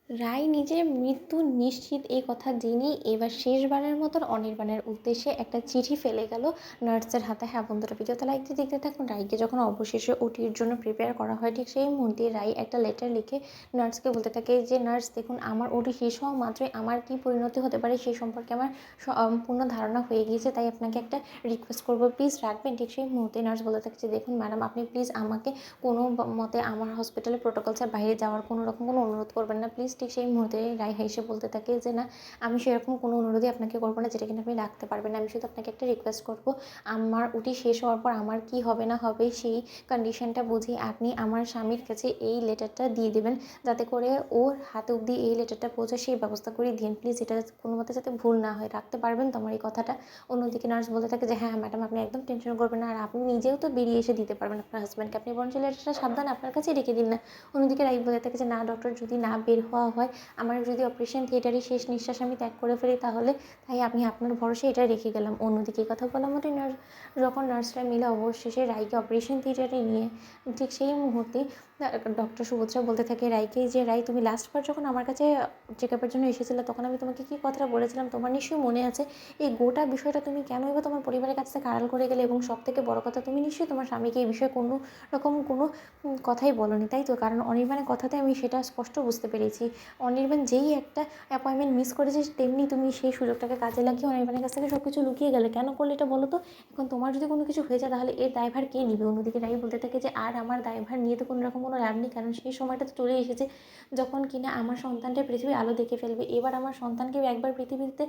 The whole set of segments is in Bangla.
রায় নিজের মৃত্যু নিশ্চিত এই কথা জেনেই এবার শেষবারের মতন অনির্বাণের উদ্দেশ্যে একটা চিঠি ফেলে গেল নার্সের হাতে। হ্যাঁ বন্ধুরা, ভিডিওতে লাইক দিয়ে দেখতে থাকুন। রায়কে যখন অবশেষে ওটির জন্য প্রিপেয়ার করা হয়, ঠিক সেই মুহূর্তে রায় একটা লেটার লিখে নার্সকে বলতে থাকে যে নার্স দেখুন, আমার ওটি শেষ হওয়া মাত্রই আমার কী পরিণতি হতে পারে সেই সম্পর্কে আমার সম্পূর্ণ ধারণা হয়ে গিয়েছে, তাই আপনাকে একটা রিকোয়েস্ট করবো, প্লিজ রাখবেন। ঠিক সেই মুহূর্তে নার্স বলতে থাকে যে দেখুন ম্যাডাম, আপনি প্লিজ আমাকে কোনো মতে আমার হসপিটালের প্রোটোকলসের বাইরে যাওয়ার কোনো রকম কোনো অনুরোধ করবেন না প্লিজ। ঠিক সেই মুহূর্তে রায় হেসে বলতে থাকে যে না, আমি সেরকম কোনো অনুরোধই আপনাকে করবো না যেটা কিনা আপনি রাখতে পারবেন না। আমি শুধু আপনাকে একটা রিকোয়েস্ট করবো, আমার ওটি শেষ হওয়ার পর আমার কি হবে না হবে সেই কন্ডিশনটা বুঝে আপনি আমার স্বামীর কাছে এই লেটারটা দিয়ে দেবেন, যাতে করে ওর হাতে অবধি এই লেটারটা পৌঁছে সেই ব্যবস্থা করে দিন প্লিজ। এটা কোনো মতে যাতে ভুল না হয়, রাখতে পারবেন তো আমার এই কথাটা? অন্যদিকে নার্স বলতে থাকে যে হ্যাঁ ম্যাডাম, আপনি একদম টেনশন করবেন না, আর আপনি নিজেও তো বেরিয়ে এসে দিতে পারবেন আপনার হাজব্যান্ডকে, আপনি বরঞ্চ লেটারটা সাবধানে আপনার কাছেই রেখে দিন না। অন্যদিকে রাই বলে থাকে যে না ডক্টর, যদি না বের হওয়া হয়, আমার যদি অপারেশন থিয়েটারে শেষ নিঃশ্বাস আমি ত্যাগ করে ফেলি, তাই আমি আপনার ভরসায় এটা রেখে গেলাম। অন্যদিকে কথা বলা মতো যখন নার্সরা মিলে অবশেষে রাইকে অপারেশন থিয়েটারে নিয়ে, ঠিক সেই মুহূর্তেই ডক্টর সুভদ্রা বলতে থাকে রাইকে যে রাই, তুমি লাস্টবার যখন আমার কাছে চেক আপের জন্য এসেছিলে, তখন আমি তোমাকে কী কথাটা বলেছিলাম তোমার নিশ্চয়ই মনে আছে? এই গোটা বিষয়টা তুমি কেন এবার তোমার পরিবারের কাছ থেকে আড়াল করে গেলে, এবং সবথেকে বড় কথা, তুমি নিশ্চয়ই তোমার স্বামীকে এই বিষয়ে কোনো রকম কোনো কথাই বলোনি, তাই তো? কারণ অনির্বাণের কথাতে আমি সেটা স্পষ্ট বুঝতে পেরেছি। অনির্বাণ যেই একটা অ্যাপয়েন্টমেন্ট মিস করেছে, তেমনি তুমি সেই সুযোগটাকে কাজে লাগিয়ে অনির্বাণের কাছ থেকে সব কিছু লুকিয়ে গেলে। কেন করলে এটা বলো তো? এখন তোমার যদি কোনো কিছু হয়ে যায়, তাহলে এর দায়ভার কে নিবে? অন্যদিকে রাই বলতে থাকে যে আর আমার দায়ভার নিয়ে তো কোনো রকম কোনো লাভ নেই, কারণ সেই সময়টা তো চলে এসেছে যখন কিনা আমার সন্তানটা পৃথিবী আলো দেখে ফেলবে। এবার আমার সন্তানকে একবার পৃথিবীতে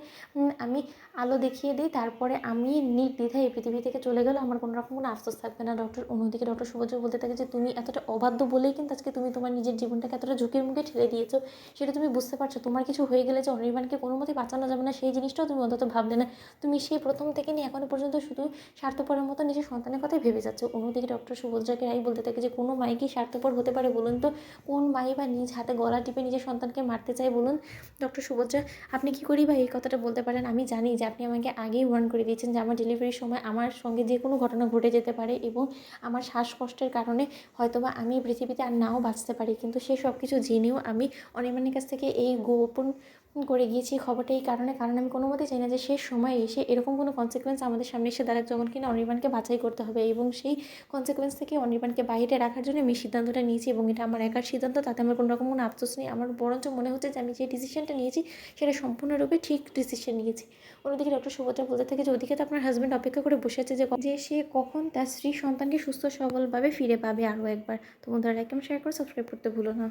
আমি আলো দেখিয়ে দিই, তারপরে আমি নির্দ্বিধায় এই পৃথিবী থেকে চলে গেলে আমার কোনো রকম কোনো আফসোস থাকবে না। অন্যদিকে ডক্টর সুভদ্রা বলতে থাকে যে তুমি এতটা অবাধ্য বলেই কিন্তু আজকে তুমি তোমার নিজের জীবনটাকে এতটা ঝুঁকির মুখে ঠেলে দিয়েছো, সেটা তুমি বুঝতে পারছো? তোমার কিছু হয়ে গেলে যে অনির্বাণকে কোনো মতেই বাঁচানো যাবে না, সেই জিনিসটাও তুমি অন্তত ভাবলে না। তুমি সেই প্রথম থেকে নিয়ে এখনো পর্যন্ত শুধু স্বার্থপরের মতো নিজের সন্তানের কথাই ভেবে যাচ্ছ। অন্যদিকে ডক্টর সুভদ্রাকে রাই বলতে থাকে যে কোনো মাই কি স্বার্থপর হতে পারে বলুন তো? কোন মাই বা নিজ হাতে গলা টিপে নিজের সন্তানকে মারতে চায় বলুন? ডক্টর সুভদ্রা, আপনি কী করেই বা এই কথাটা বলতে পারেন? আমি জানি যে আপনি আমাকে আগেই ওয়ার্ন করে দিয়েছেন যে আমার ডেলিভারির সময় আমার সঙ্গে যে কোনো ঘটনা ঘটে যেতে পারে, এবং আমার শ্বাসকষ্টের কারণে হয়তোবা আমি পৃথিবীতে আর নাও বাঁচতে পারি, কিন্তু সে সব কিছু জেনেও আমি অনির্বাণের কাছ থেকে এই গোপন করে গিয়েছি খবরটা এই কারণে, আমি কোনো মতেই চাই না যে শেষ সময়ে এসে এরকম কোনো কনসিকুয়েন্স আমাদের সামনে এসে দাঁড়াক, যখন কিনা অনির্বাণকে বাছাই করতে হবে, এবং সেই কনসিকুয়েন্স থেকে অনির্বাণকে বাইরে রাখার জন্য আমি সিদ্ধান্তটা নিয়েছি, এবং এটা আমার একার সিদ্ধান্ত, তাতে আমার কোনো রকম কোনো আফসোস নেই। আমার বরঞ্চ মনে হচ্ছে যে আমি যে ডিসিশনটা নিয়েছি সেটা সম্পূর্ণরূপে ঠিক ডিসিশন নিয়েছি। অন্যদিকে ডক্টর সুভদ্রা বলতে থাকে যে ওদিকে তো আপনার হাজব্যান্ড অপেক্ষা করে বসে আছে যে সে কখন তার স্ত্রী সন্তানকে সুস্থ সবলভাবে ফিরে পাবে আরও একবার। তো বন্ধুরা, লাইক এবং শেয়ার করে সাবস্ক্রাইব করতে ভুলো না।